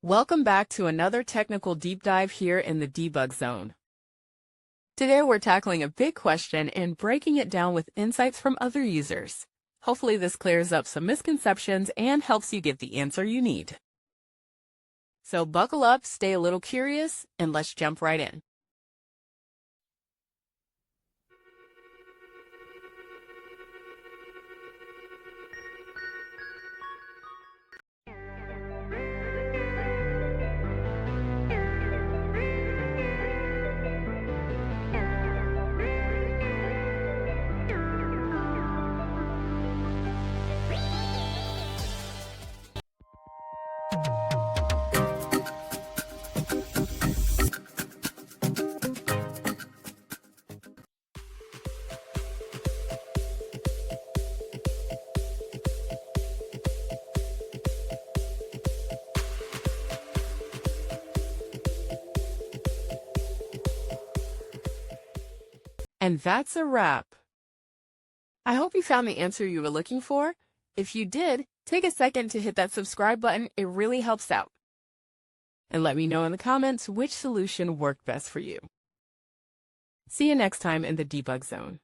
Welcome back to another technical deep dive here in the debug zone. Today we're tackling a big question and breaking it down with insights from other users. Hopefully this clears up some misconceptions and helps you get the answer you need. So buckle up, stay a little curious, and let's jump right in. And that's a wrap. I hope you found the answer you were looking for. If you did, take a second to hit that subscribe button. It really helps out. And let me know in the comments which solution worked best for you. See you next time in the debug zone.